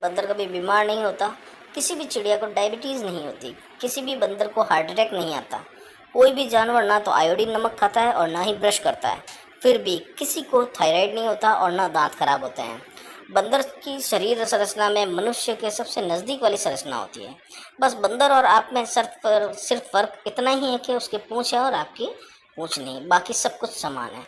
बंदर कभी बीमार नहीं होता। किसी भी चिड़िया को डायबिटीज़ नहीं होती। किसी भी बंदर को हार्ट अटैक नहीं आता। कोई भी जानवर ना तो आयोडीन नमक खाता है और ना ही ब्रश करता है। फिर भी किसी को थायराइड नहीं होता और ना दांत खराब होते हैं। बंदर की शरीर संरचना में मनुष्य के सबसे नज़दीक वाली संरचना होती है। बस बंदर और आप में सिर्फ फ़र्क इतना ही है कि उसकी पूँछ है और आपकी पूँछ नहीं, बाकी सब कुछ समान है।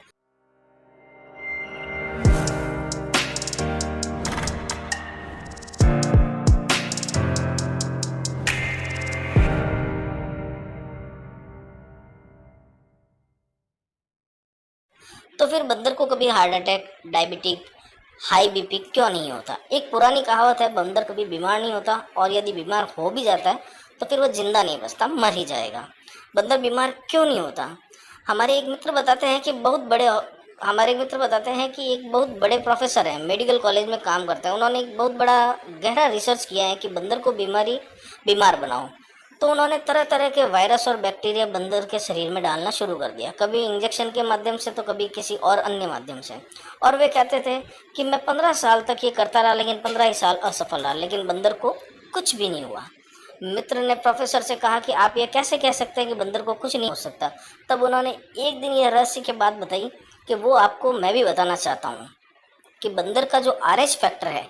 तो फिर बंदर को कभी heart attack, diabetic, high BP क्यों नहीं होता? एक पुरानी कहावत है, बंदर कभी बीमार नहीं होता और यदि बीमार हो भी जाता है तो फिर वह जिंदा नहीं बचता, मर ही जाएगा। बंदर बीमार क्यों नहीं होता? हमारे एक मित्र बताते हैं कि एक बहुत बड़े प्रोफेसर हैं, मेडिकल कॉलेज में काम करते हैं। उन्होंने एक बहुत बड़ा गहरा रिसर्च किया है कि बंदर को बीमार बनाओ। तो उन्होंने तरह तरह के वायरस और बैक्टीरिया बंदर के शरीर में डालना शुरू कर दिया, कभी इंजेक्शन के माध्यम से तो कभी किसी और अन्य माध्यम से। और वे कहते थे कि मैं 15 साल तक ये करता रहा, लेकिन 15 ही साल असफल रहा, लेकिन बंदर को कुछ भी नहीं हुआ। मित्र ने प्रोफेसर से कहा कि आप ये कैसे कह सकते हैं कि बंदर को कुछ नहीं हो सकता? तब उन्होंने एक दिन यह रहस्य की बात बताई कि वो आपको मैं भी बताना चाहता हूँ कि बंदर का जो आरएच फैक्टर है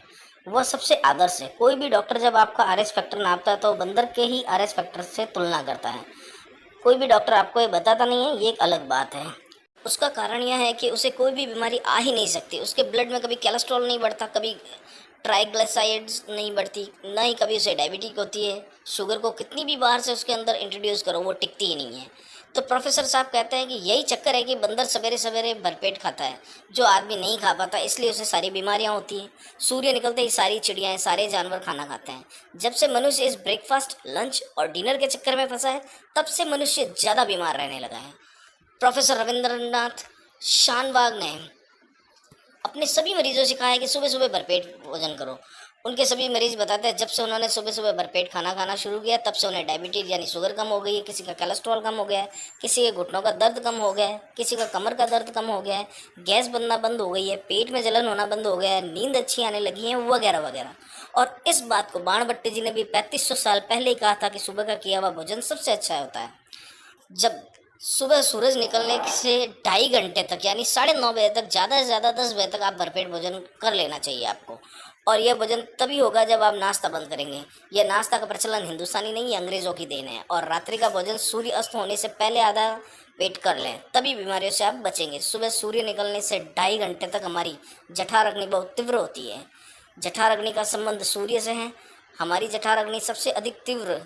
वह सबसे आदर्श है। कोई भी डॉक्टर जब आपका आरएच फैक्टर नापता है तो बंदर के ही आरएच फैक्टर से तुलना करता है। कोई भी डॉक्टर आपको ये बताता नहीं है, ये एक अलग बात है। उसका कारण यह है कि उसे कोई भी बीमारी आ ही नहीं सकती। उसके ब्लड में कभी कोलेस्ट्रॉल नहीं बढ़ता, कभी ट्राइग्लिसराइड्स नहीं बढ़ती, ना ही कभी उसे डायबिटिक होती है। शुगर को कितनी भी बाहर से उसके अंदर इंट्रोड्यूस करो वो टिकती ही नहीं है। तो प्रोफेसर साहब कहते हैं कि यही चक्कर है कि बंदर सवेरे सवेरे भरपेट खाता है, जो आदमी नहीं खा पाता, इसलिए उसे सारी बीमारियां होती हैं। सूर्य निकलते ही सारी चिड़ियाएं, सारे जानवर खाना खाते हैं। जब से मनुष्य इस ब्रेकफास्ट, लंच और डिनर के चक्कर में फंसा है, तब से मनुष्य ज़्यादा बीमार रहने लगा है। प्रोफेसर रविंद्रनाथ शानबाग ने अपने सभी मरीजों से कहा है कि सुबह सुबह भरपेट भोजन करो। उनके सभी मरीज बताते हैं जब से उन्होंने सुबह सुबह भरपेट खाना खाना शुरू किया तब से उन्हें डायबिटीज यानी शुगर कम हो गई है, किसी का कोलेस्ट्रॉल कम हो गया है, किसी के घुटनों का दर्द कम हो गया है, किसी का कमर का दर्द कम हो गया है, गैस बनना बंद हो गई है, पेट में जलन होना बंद हो गया है, नींद अच्छी आने लगी है, वगैरह वगैरह। और इस बात को बाणभट्ट जी ने भी 3500 साल पहले ही कहा था कि सुबह का किया हुआ भोजन सबसे अच्छा होता है। जब सुबह सूरज निकलने से 2.5 घंटे तक यानी 9:30 बजे तक, ज़्यादा से ज़्यादा 10 बजे तक आप भरपेट भोजन कर लेना चाहिए आपको। और यह भोजन तभी होगा जब आप नाश्ता बंद करेंगे। यह नाश्ता का प्रचलन हिंदुस्तानी नहीं, अंग्रेज़ों की देन है। और रात्रि का भोजन सूर्य अस्त होने से पहले आधा पेट कर लें, तभी बीमारियों से आप बचेंगे। सुबह सूर्य निकलने से 2.5 घंटे तक हमारी जठराग्नि बहुत तीव्र होती है। जठराग्नि का संबंध सूर्य से है। हमारी जठराग्नि सबसे अधिक तीव्र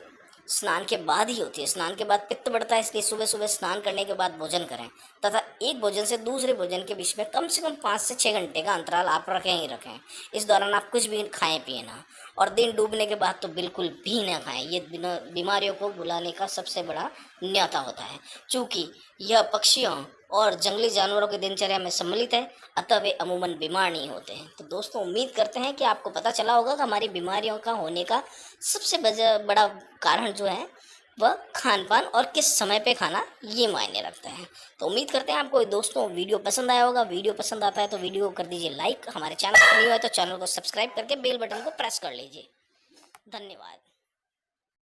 स्नान के बाद ही होती है। स्नान के बाद पित्त बढ़ता है, इसलिए सुबह सुबह स्नान करने के बाद भोजन करें तथा एक भोजन से दूसरे भोजन के बीच में कम से कम 5 से 6 घंटे का अंतराल आप रखें ही रखें। इस दौरान आप कुछ भी खाएं पिए ना, और दिन डूबने के बाद तो बिल्कुल भी ना खाएं। ये बीमारियों को बुलाने का सबसे बड़ा न्योता होता है। चूँकि यह पक्षियों और जंगली जानवरों की दिनचर्या में सम्मिलित है, अतः वे अमूमन बीमार नहीं होते हैं। तो दोस्तों, उम्मीद करते हैं कि आपको पता चला होगा कि हमारी बीमारियों का होने का सबसे बड़ा कारण जो है वह खान पान और किस समय पे खाना, ये मायने रखता है। तो उम्मीद करते हैं आपको दोस्तों वीडियो पसंद आया होगा। वीडियो पसंद आता है तो वीडियो को कर दीजिए लाइक। हमारे चैनल पर नहीं हुआ तो चैनल को सब्सक्राइब करके बेल बटन को प्रेस कर लीजिए। धन्यवाद।